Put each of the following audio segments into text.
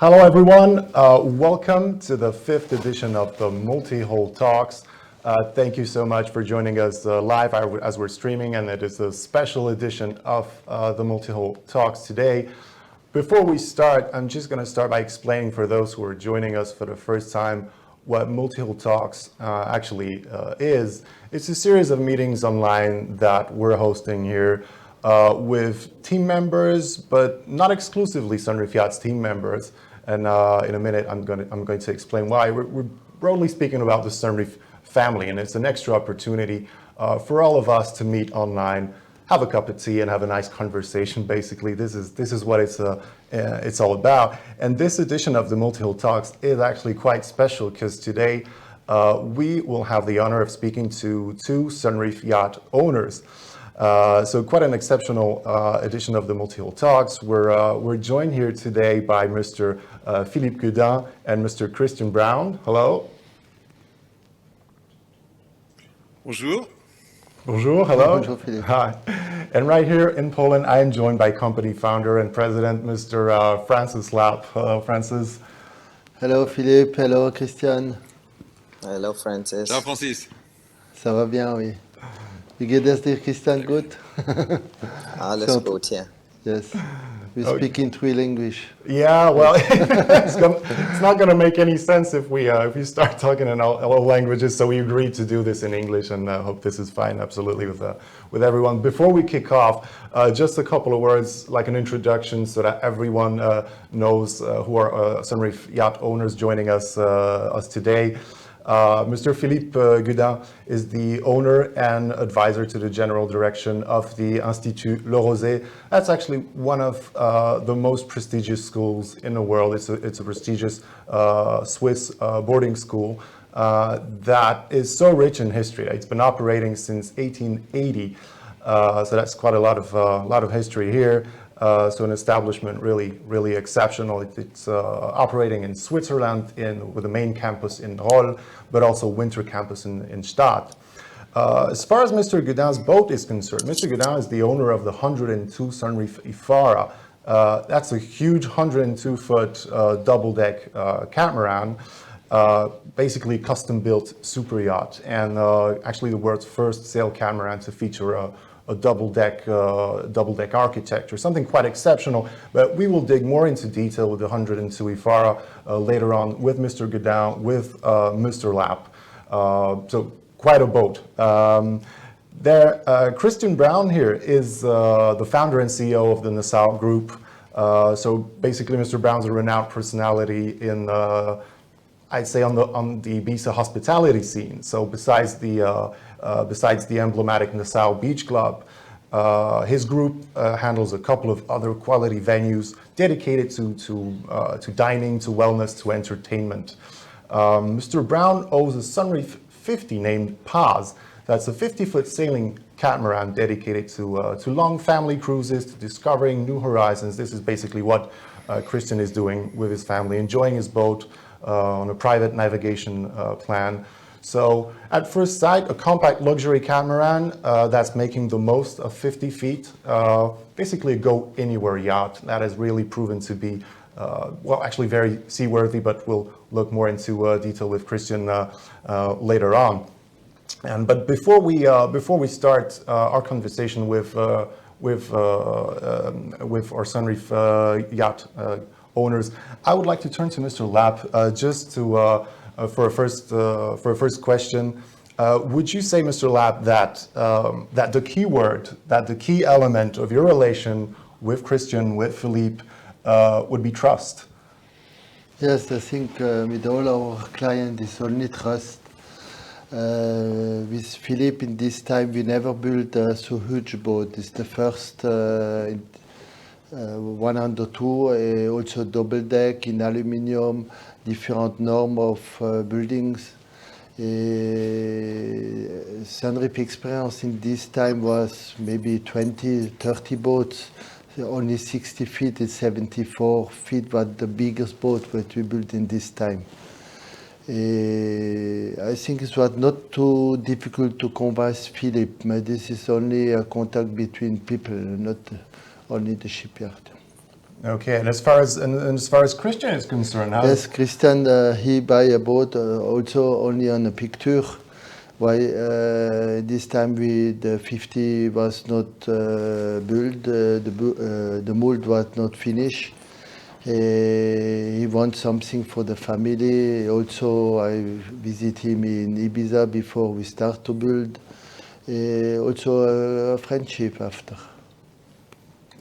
Hello everyone, welcome to the 5th edition of the Mul-Tea-Hull Talks. Thank you so much for joining us live as we're streaming, and it is a special edition of the Mul-Tea-Hull Talks today. Before we start, I'm just going to start by explaining for those who are joining us for the first time what Mul-Tea-Hull Talks actually is. It's a series of meetings online that we're hosting here with team members, but not exclusively Sunreef Yachts team members. And in a minute, I'm going to explain why. We're broadly speaking about the Sunreef family, and it's an extra opportunity for all of us to meet online, have a cup of tea, and have a nice conversation. Basically, this is what it's all about. And this edition of the Mul-Tea-Hull Talks is actually quite special because today we will have the honor of speaking to two Sunreef yacht owners. So quite an exceptional edition of the Mul-Tea-Hull Talks. We're joined here today by Mr. Philippe Godin and Mr. Christian Brown. Hello. Bonjour. Bonjour, hello. Bonjour, Philippe. Hi. And right here in Poland, I am joined by company founder and president, Mr. Francis Lapp. Hello, Francis. Hello, Philippe. Hello, Christian. Hello, Francis. Ciao, Francis. Ça va bien, oui. Wie geht es dir, Christian? Gut? Alles gut hier. Yes. We speak in three languages. Yeah, well, it's not going to make any sense if we start talking in all languages. So we agreed to do this in English, and I hope this is fine, absolutely, with everyone. Before we kick off, just a couple of words, like an introduction, so that everyone knows who are Sunreef yacht owners joining us today. Mr. Philippe Godin is the owner and advisor to the general direction of the Institut Le Rosé. That's actually one of the most prestigious schools in the world. It's a prestigious Swiss boarding school that is so rich in history. It's been operating since 1880, so that's quite a lot of history here. So an establishment really exceptional. It's operating in Switzerland with a main campus in Rolle, but also winter campus in Stade. As far as Mr. Godin's boat is concerned, Mr. Godin is the owner of the 102 Sunreef Ipharra. That's a huge 102-foot double-deck catamaran, basically custom-built super yacht, and actually the world's first sail catamaran to feature a double-deck architecture, something quite exceptional. But we will dig more into detail with the 102 Ipharra later on with Mr. Godin, with Mr. Lapp. So quite a boat. Christian Brown here is the founder and CEO of the Nassau Group. So basically, Mr. Brown's a renowned personality in I'd say on the Ibiza hospitality scene. So besides the emblematic Nassau Beach Club, his group handles a couple of other quality venues dedicated to dining, to wellness, to entertainment. Mr. Brown owns a Sunreef 50 named Paz. That's a 50-foot sailing catamaran dedicated to long family cruises, to discovering new horizons. This is basically what Christian is doing with his family, enjoying his boat on a private navigation plan. So at first sight, a compact luxury catamaran that's making the most of 50 feet, basically a go-anywhere yacht that has really proven to be, well, actually very seaworthy, but we'll look more into detail with Christian later on. But before we start our conversation with our Sunreef yacht owners, I would like to turn to Mr. Lapp just to for a first question. Would you say, Mr. Lapp, that the key word, that the key element of your relation with Christian, with Philippe, would be trust? Yes, I think with all our clients, it's only trust. With Philippe, in this time, we never built a so huge boat. It's the first 102, also double deck in aluminium, different norm of buildings. Sunreef experience in this time was maybe 20, 30 boats. Only 60 feet and 74 feet was the biggest boat that we built in this time. I think it was not too difficult to convince Philippe, but this is only a contact between people, not only the shipyard. Okay, and as far as Christian is concerned, how? Yes, Christian, he buy a boat also only on a picture. Why this time the 50 was not built, the mold was not finished. He wants something for the family. Also, I visit him in Ibiza before we start to build. Also a friendship after.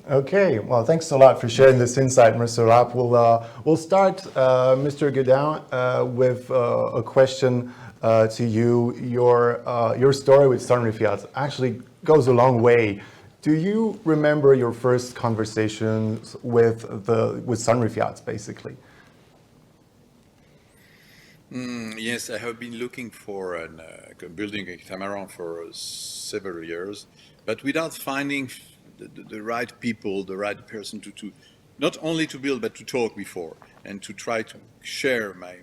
Okay, well, thanks a lot for sharing this insight, Mr. Rapp. We'll start, Mr. Godin, with a question to you. Your story with Sunreef Yachts actually goes a long way. Do you remember your first conversations with Sunreef Yachts, basically? Yes, I have been looking for building a catamaran for several years, but without finding the right people, the right person to not only to build but to talk before and to try to share my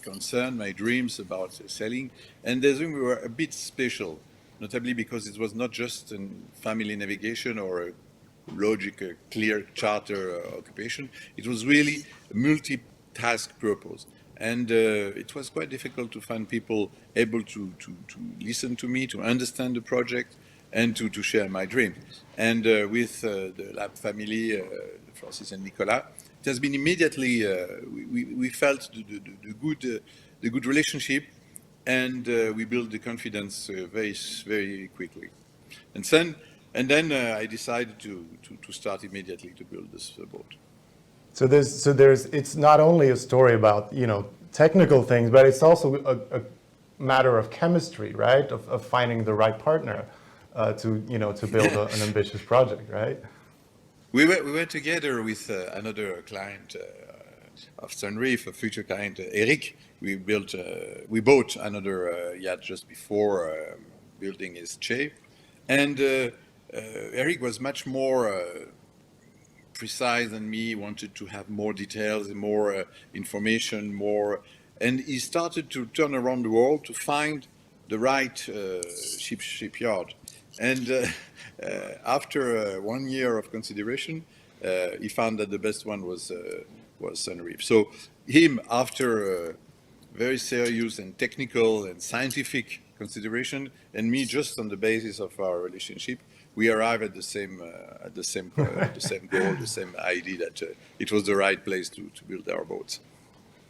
concern, my dreams about sailing. And there's we were a bit special, notably because it was not just a family navigation or a logic, a clear charter occupation. It was really a multi-task purpose. And it was quite difficult to find people able to listen to me, to understand the project, and to share my dreams. And with the Lab family, Francis and Nicolas, it has been immediately, we felt the good relationship, and we built the confidence very quickly. And then I decided to start immediately to build this boat. So it's not only a story about, technical things, but it's also a matter of chemistry, right? Of finding the right partner to build an ambitious project, right? We were together with another client of Sunreef, a future client, Eric. We bought another yacht just before building his shape, and Eric was much more precise than me, wanted to have more details, more information, and he started to turn around the world to find the right shipyard. And after 1 year of consideration, he found that the best one was Sunreef. So him, after very serious and technical and scientific consideration, and me just on the basis of our relationship, we arrived at the same goal, the same idea that it was the right place to build our boats.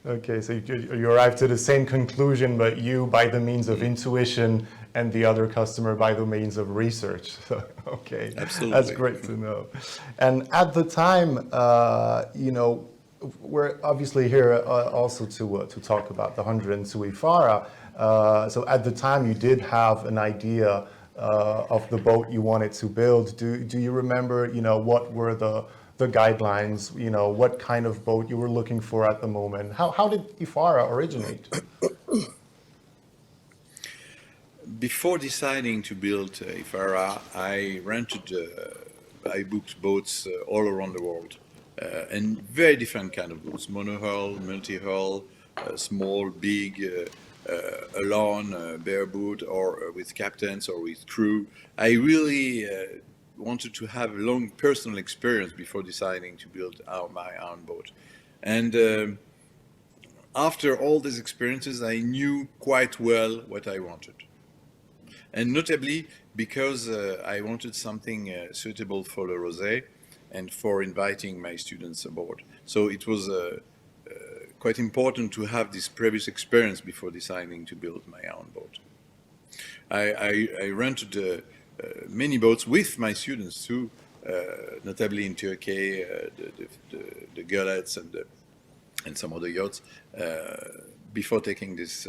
Okay, so you arrived to the same conclusion, but you by the means of intuition, and the other customer by the means of research. So, okay, absolutely, that's great to know. And at the time, we're obviously here also to talk about the 102 Ipharra. So at the time, you did have an idea of the boat you wanted to build. Do you remember, what were the guidelines, what kind of boat you were looking for at the moment? How did Ipharra originate? Before deciding to build Ipharra, I booked boats all around the world, and very different kind of boats: monohull, multi-hull, small, big, alone, bareboat, or with captains or with crew. I really wanted to have a long personal experience before deciding to build my own boat. And after all these experiences, I knew quite well what I wanted. And notably because I wanted something suitable for the rosé and for inviting my students aboard. So it was quite important to have this previous experience before deciding to build my own boat. I rented many boats with my students too, notably in Turkey, the Gullets and some other yachts, before taking this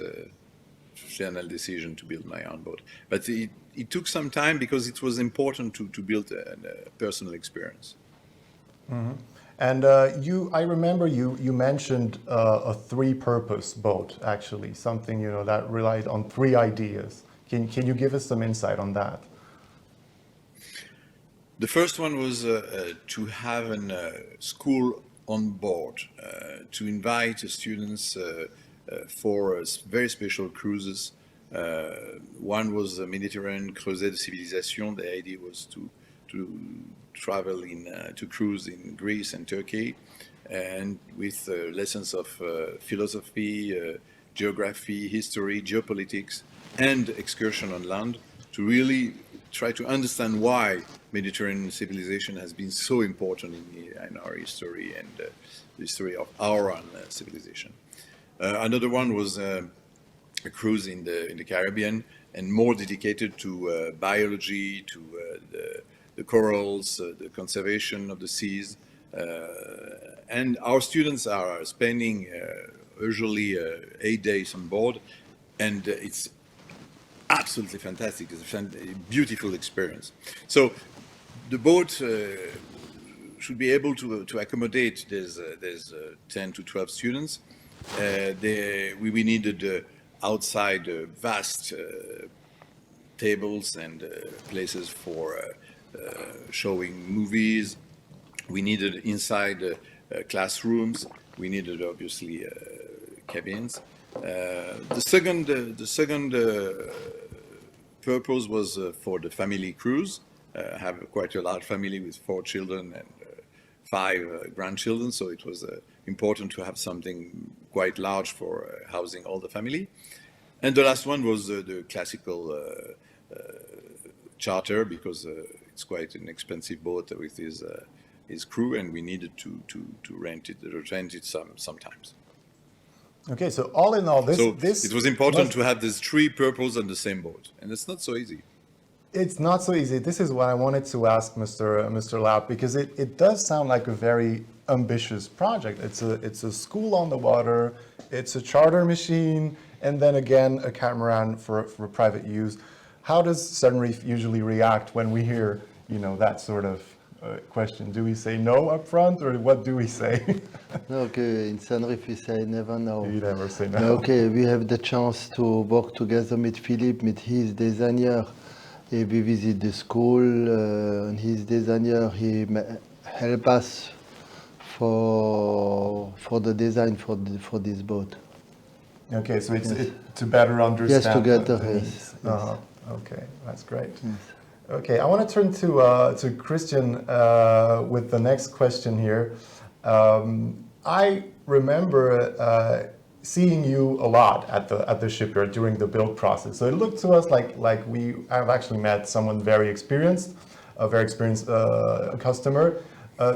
final decision to build my own boat. But it took some time because it was important to build a personal experience. Mm-hmm. And I remember you mentioned a three-purpose boat, actually, something that relied on three ideas. Can you give us some insight on that? The first one was to have a school on board, to invite students for very special cruises. One was the Mediterranean Creuset de Civilisation. The idea was to travel to cruise in Greece and Turkey, and with lessons of philosophy, geography, history, geopolitics, and excursion on land to really try to understand why Mediterranean civilization has been so important in our history and the history of our own civilization. Another one was a cruise in the Caribbean, and more dedicated to biology, to the corals, the conservation of the seas. And our students are spending usually 8 days on board, and it's absolutely fantastic. It's a beautiful experience. So the boat should be able to accommodate these 10 to 12 students. We needed outside vast tables and places for showing movies. We needed inside classrooms. We needed obviously cabins. The second purpose was for the family cruise. I have quite a large family with 4 children and 5 grandchildren, so it was important to have something quite large for housing all the family. And the last one was the classical charter, because it's quite an expensive boat with his crew, and we needed to rent it sometimes. Okay, so all in all, this it was important to have these 3 purposes on the same boat, and it's not so easy. It's not so easy. This is what I wanted to ask Mr. Lapp, because it does sound like a very ambitious project. It's a school on the water, it's a charter machine, and then again a catamaran for private use. How does Sunreef usually react when we hear, that sort of question? Do we say no up front, or what do we say? Okay, in Sunreef we say never no. You never say no. Okay, we have the chance to work together with Philippe, with his designer. We visit the school, and his designer, he help us for the design for this boat. Okay, so it's to better understand. Yes, together. the Yes. needs. Okay, that's great. Yes. Okay, I want to turn to Christian with the next question here. I remember seeing you a lot at the shipyard during the build process. So it looked to us like we have actually met someone very experienced, a very experienced customer.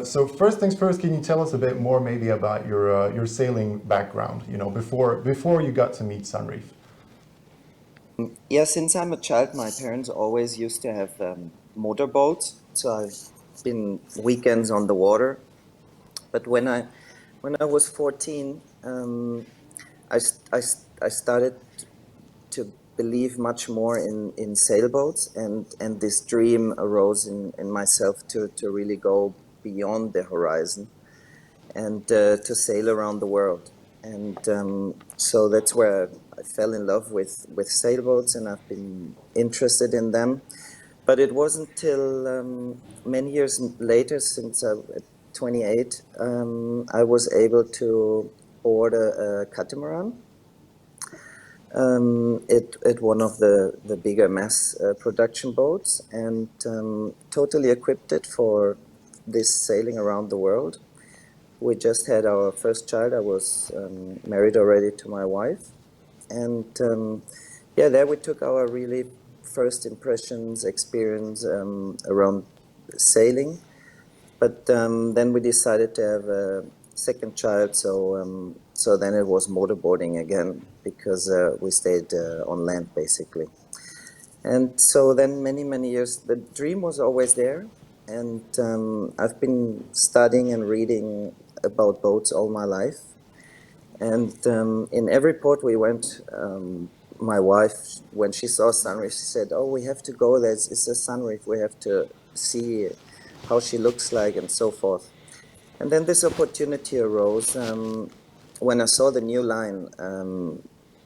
So first things first, can you tell us a bit more maybe about your sailing background? Before you got to meet Sunreef. Yeah, since I'm a child, my parents always used to have motorboats, so I've been weekends on the water. But when I was 14, I started to believe much more in sailboats, and this dream arose in myself to really go beyond the horizon and to sail around the world. And so that's where I fell in love with sailboats, and I've been interested in them. But it wasn't till many years later, since I was 28, I was able to board a catamaran at one of the bigger mass production boats, and totally equipped it for this sailing around the world. We just had our first child. I was married already to my wife. And there we took our really first impressions, experience around sailing. But then we decided to have a second child, so then it was motorboarding again, because we stayed on land basically. And so then many years, the dream was always there. And I've been studying and reading about boats all my life. And in every port we went, my wife, when she saw Sunreef, she said, "Oh, we have to go there. It's a Sunreef. We have to see how she looks like," and so forth. And then this opportunity arose when I saw the new line and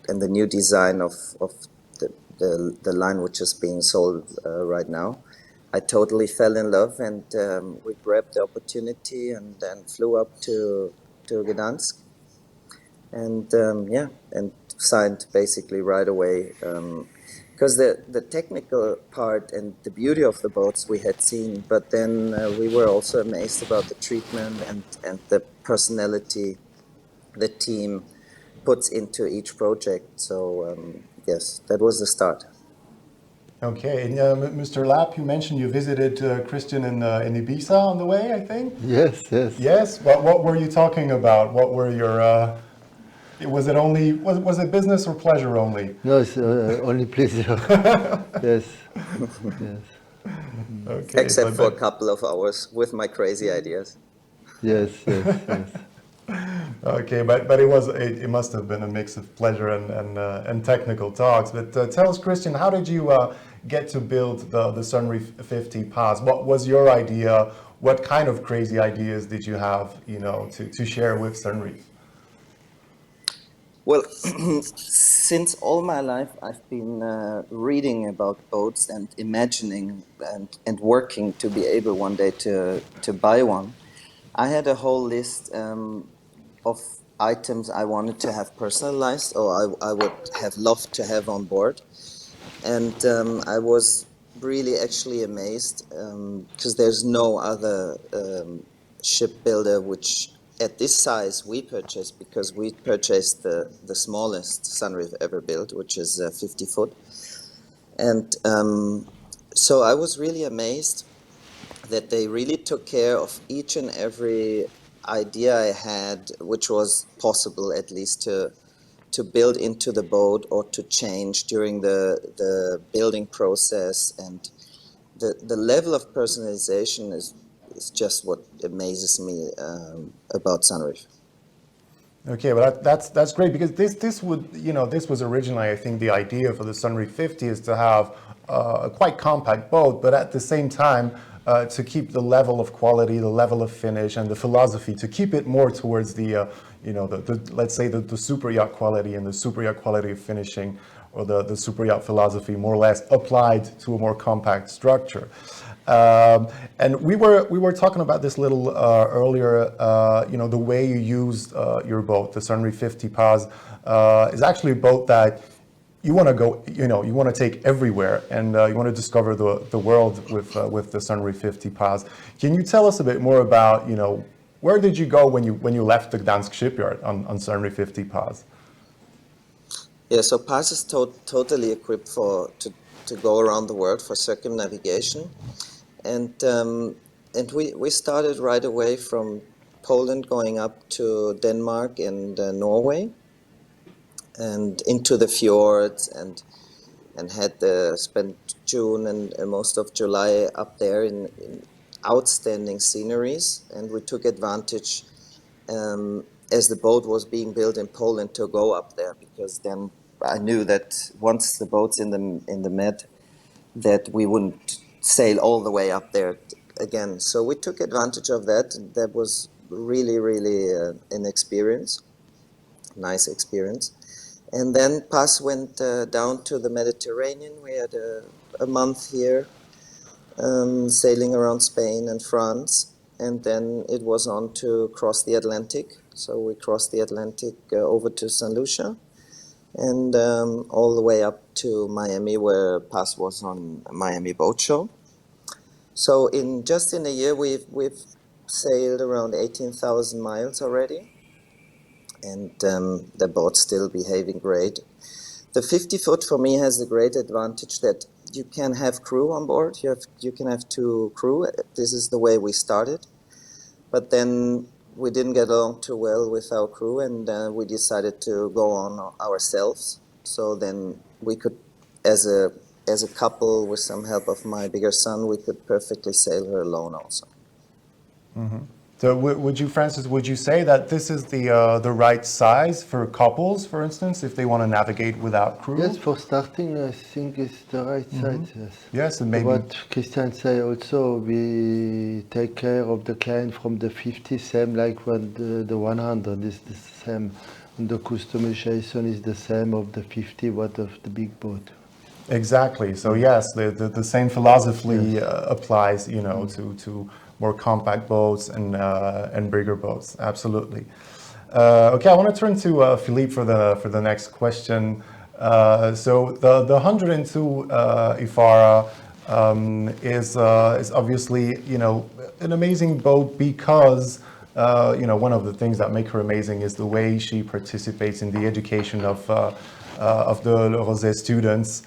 the new design of the line which is being sold right now. I totally fell in love, and we grabbed the opportunity and then flew up to Gdansk, and and signed basically right away, because the technical part and the beauty of the boats we had seen, but then we were also amazed about the treatment and the personality the team puts into each project. So yes, that was the start. Okay, and Mr. Lapp, you mentioned you visited Christian in Ibiza on the way, I think? Yes, yes. Yes, what were you talking about? What were your, was it business or pleasure only? No, it's only pleasure. Yes, yes, Okay, Except for a couple of hours with my crazy ideas. yes, yes, yes. Okay, but it must have been a mix of pleasure and technical talks. But tell us, Christian, how did you get to build the Sunreef 50 Paz? What was your idea? What kind of crazy ideas did you have, to share with Sunreef? Well, since all my life I've been reading about boats and imagining and working to be able one day to buy one. I had a whole list of items I wanted to have personalized, or I would have loved to have on board. And I was really actually amazed because there's no other shipbuilder which at this size we purchased, because we purchased the smallest Sunreef ever built, which is 50 foot. And so I was really amazed that they really took care of each and every idea I had, which was possible at least to build into the boat or to change during the building process. And the level of personalization is just what amazes me about Sunreef. Okay, well that's great, because this was originally, I think, the idea for the Sunreef 50 is to have a quite compact boat, but at the same time to keep the level of quality, the level of finish, and the philosophy, to keep it more towards the let's say the super yacht quality and the super yacht quality of finishing, or the super yacht philosophy, more or less applied to a more compact structure. And we were talking about this a little earlier. The way you used your boat, the Sunreef 50 Paz, is actually a boat that you want to go, you want to take everywhere, and you want to discover the world with the Sunreef 50 Paz. Can you tell us a bit more about, where did you go when you left the Gdansk shipyard on Sunreef 50 Paz? Yeah, so Paz is totally equipped to go around the world for circumnavigation, and we started right away from Poland, going up to Denmark and Norway, and into the fjords, and had spent June and most of July up there in outstanding sceneries. And we took advantage as the boat was being built in Poland to go up there, because then I knew that once the boat's in the Med, that we wouldn't sail all the way up there again. So we took advantage of that. That was really, really an experience, nice experience. And then Paz went down to the Mediterranean. We had a month here, sailing around Spain and France, and then it was on to cross the Atlantic. So we crossed the Atlantic over to St. Lucia, and all the way up to Miami, where Paz was on Miami Boat Show. So just in a year, we've sailed around 18,000 miles already, and the boat's still behaving great. The 50 foot for me has the great advantage that you can have crew on board. You can have 2 crew. This is the way we started, but then we didn't get along too well with our crew, and we decided to go on ourselves. So then we could, as a couple, with some help of my bigger son, we could perfectly sail her alone also. Mm-hmm. So Francis, would you say that this is the right size for couples, for instance, if they want to navigate without crew? Yes, for starting, I think it's the right size, yes. Yes, and maybe... What Christian said also, we take care of the client from the 50, same like when the 100 is the same. And the customization is the same of the 50, what of the big boat. Exactly. So yes, the same philosophy applies, to more compact boats and bigger boats. Absolutely. Okay, I want to turn to Philippe for the next question. So the 102 Ipharra is obviously, you know, an amazing boat because you know, one of the things that make her amazing is the way she participates in the education of the Le Rosé students.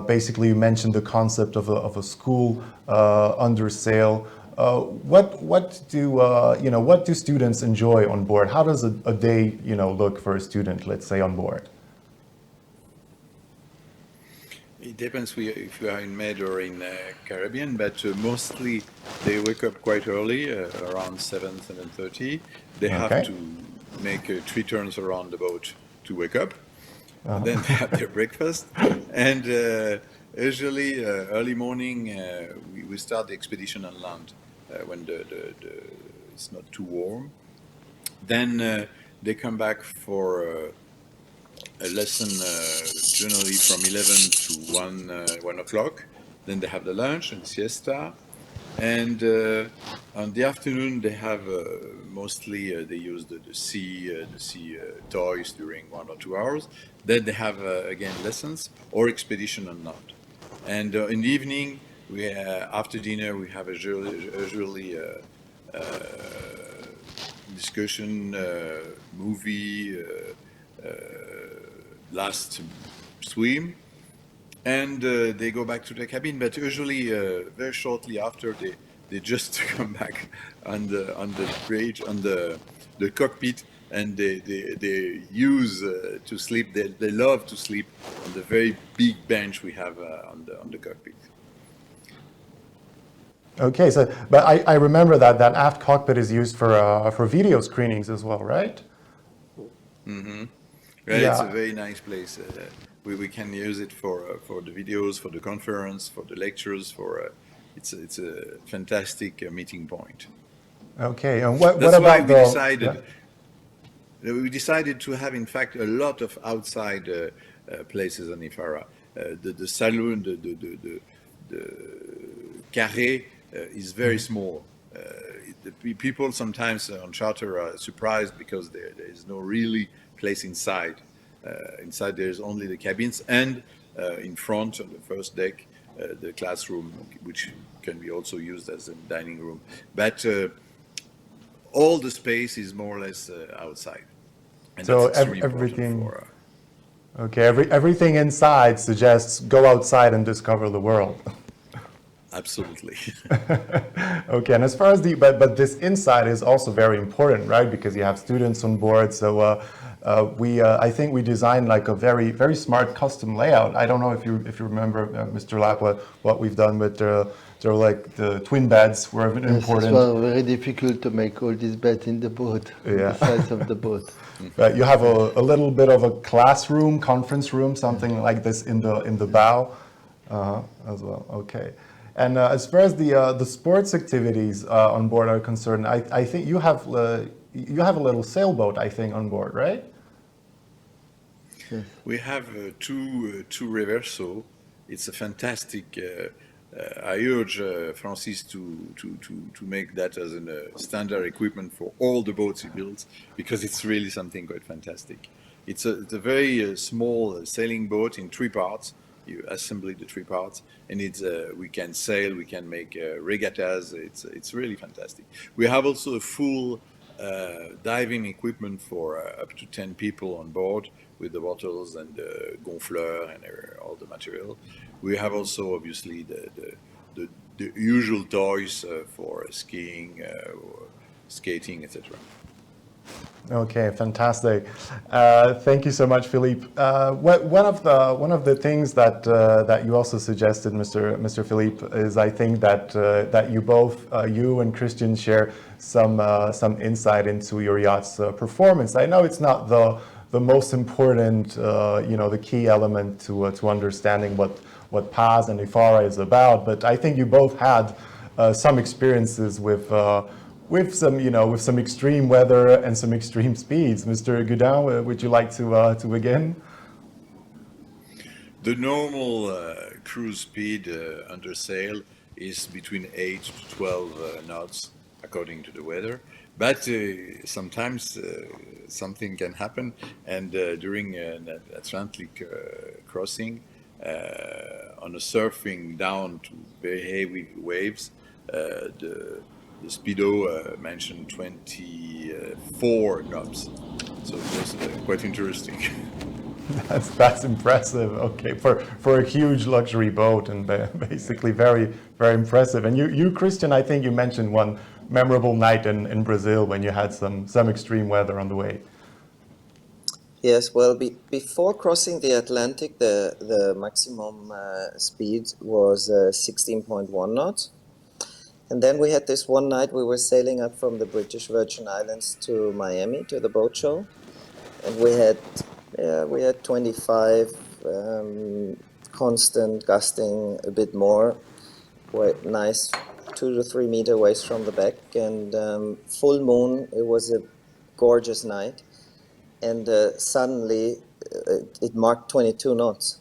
Basically, you mentioned the concept of a school under sail. What do students enjoy on board? How does a day, you know, look for a student, let's say, on board? It depends if you are in Med or in Caribbean, but mostly they wake up quite early, around 7:30. They have Okay. to make 3 turns around the boat to wake up. And then they have their breakfast. And usually early morning, we start the expedition on land when it's not too warm. Then they come back for a lesson generally from 11 to 1 o'clock. Then they have the lunch and siesta. And on the afternoon, they have mostly they use the sea toys during 1 or 2 hours. Then they have again lessons or expedition on land. And in the evening, we after dinner we have usually discussion, movie, last swim. And they go back to the cabin, but usually very shortly after they just come back on the bridge, on the cockpit, and they use to sleep. They love to sleep on the very big bench we have on the cockpit. Okay, so but I remember that aft cockpit is used for video screenings as well, right? Right, Yeah. it's a very nice place. We can use it for the videos, for the conference, for the lectures. It's a fantastic meeting point. Okay, and what That's why about we the? decided we decided to have, in fact, a lot of outside places on Ipharra. The saloon, the carré is very small. The people sometimes on charter are surprised because there is no really place inside. Inside there's only the cabins, and in front on the first deck, the classroom, which can be also used as a dining room. But all the space is more or less outside. And So that's extremely everything. important for... Okay, everything inside suggests go outside and discover the world. Absolutely. Okay, and as far as but this inside is also very important, right? Because you have students on board. So I think we designed like a very smart custom layout. I don't know if you remember, Mr. Lapp, what we've done, but they're like the twin beds were important. It was very difficult to make all these beds in the boat, Yeah. the size of the boat. You have a little bit of a classroom, conference room, something like this in the bow as well. Okay. And as far as the sports activities on board are concerned, I think you have a little sailboat, I think, on board, right? Yes. We have two reverso. It's a fantastic. I urge Francis to make that as a standard equipment for all the boats he builds, because it's really something quite fantastic. It's a very small sailing boat in 3 parts. You assemble the 3 parts, and it's we can sail, we can make regattas. It's really fantastic. We have also a full diving equipment for up to 10 people on board, with the bottles and the gonfleur and all the material. We have also obviously the usual toys for skiing, skating, etc. Okay, fantastic. Thank you so much, Philippe. One of the things that you also suggested, Mr. Philippe, is I think that you both, you and Christian, share some insight into your yacht's performance. I know it's not the most important, the key element to understanding what Paz and Ipharra is about, but I think you both had some experiences with some extreme weather and some extreme speeds. Mr. Goudin, would you like to begin? The normal cruise speed under sail is between 8 to 12 knots according to the weather. But sometimes something can happen, and during an Atlantic crossing, on a surfing down to very heavy waves, the speedo mentioned 24 knots, so it was quite interesting. That's impressive. Okay, for a huge luxury boat, and basically very impressive. And you Christian, I think you mentioned one memorable night in Brazil when you had some extreme weather on the way. Yes, well, before crossing the Atlantic, the maximum speed was 16.1 knots. And then we had this one night we were sailing up from the British Virgin Islands to Miami to the boat show. And we had 25, constant, gusting a bit more, quite nice, 2 to 3 meter waves from the back, and full moon. It was a gorgeous night, and suddenly it marked 22 knots.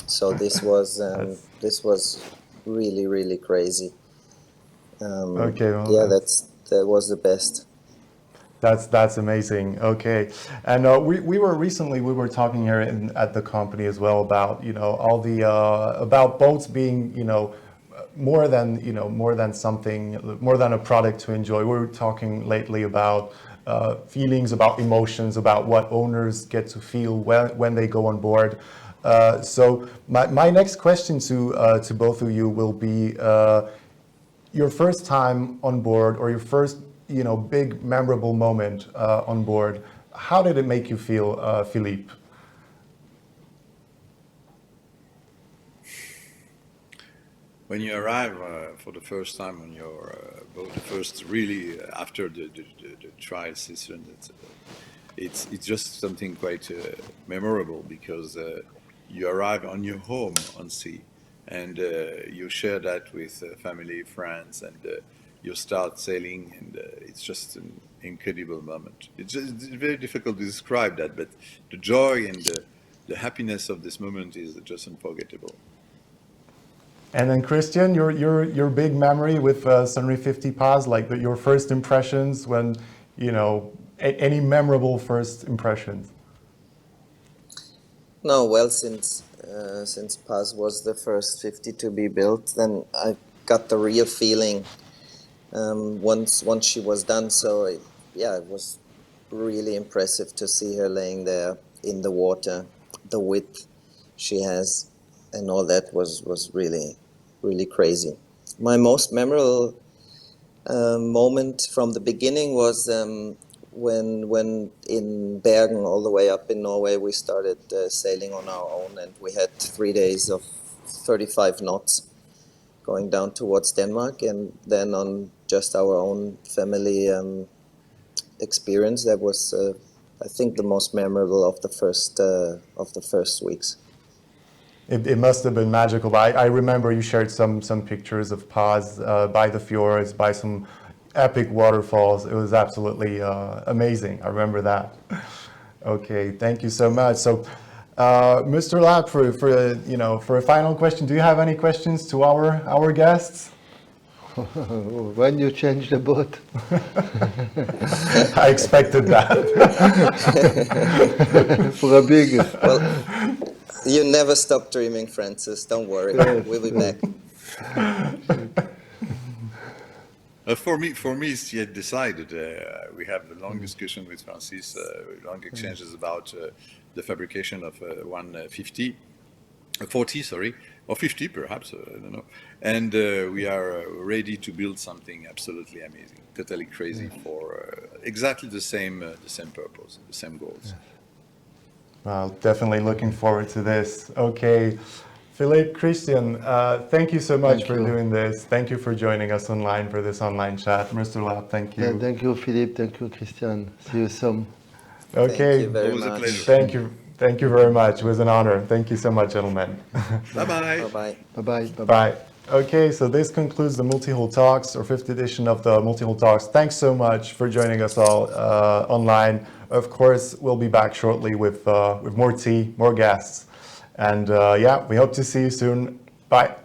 So this was really crazy. Okay, well, yeah, that was the best. That's amazing. Okay, and we were talking here at the company as well about all the about boats being more than something, more than a product to enjoy. We were talking lately about feelings, about emotions, about what owners get to feel when they go on board. So my next question to both of you will be your first time on board, or your first big memorable moment on board. How did it make you feel, Philippe? When you arrive for the first time on your boat, first really after the trial season, it's just something quite memorable, because you arrive on your home on sea, and you share that with family, friends, and you start sailing, and it's just an incredible moment. It's very difficult to describe that, but the joy and the happiness of this moment is just unforgettable. And then Christian, your big memory with Sunreef 50 Paz, like your first impressions when, any memorable first impressions? No, well, since Paz was the first 50 to be built, then I got the real feeling once she was done. So it was really impressive to see her laying there in the water, the width she has, and all that was really crazy. My most memorable moment from the beginning was when in Bergen, all the way up in Norway, we started sailing on our own, and we had 3 days of 35 knots going down towards Denmark, and then on just our own family experience. That was, I think, the most memorable of the first weeks. It must have been magical. But I remember you shared some pictures of Paz by the fjords, by some epic waterfalls. It was absolutely amazing. I remember that. Okay, thank you so much. So, Mr. Lapp, for a final question, do you have any questions to our guests? When you change the boat? I expected that. For a big. Well, you never stop dreaming, Francis. Don't worry. We'll be back. For me, it's yet decided. We have a long discussion with Francis, long exchanges about the fabrication of 40, sorry, or 50 perhaps, I don't know. And we are ready to build something absolutely amazing, totally crazy, for exactly the same purpose, the same goals. Well, definitely looking forward to this. Okay, Philippe, Christian, thank you so much for doing this. Thank you for joining us online for this online chat. Mr. Lapp, thank you. Yeah, thank you, Philippe. Thank you, Christian. See you soon. Okay. Thank you very It was a much. pleasure. Thank you very much. It was an honor. Thank you so much, gentlemen. Bye-bye. Bye-bye. Bye-bye. Bye. Okay, so this concludes the Mul-Tea-Hull Talks, or 5th edition of the Mul-Tea-Hull Talks. Thanks so much for joining us all online. Of course, we'll be back shortly with more tea, more guests. And we hope to see you soon. Bye.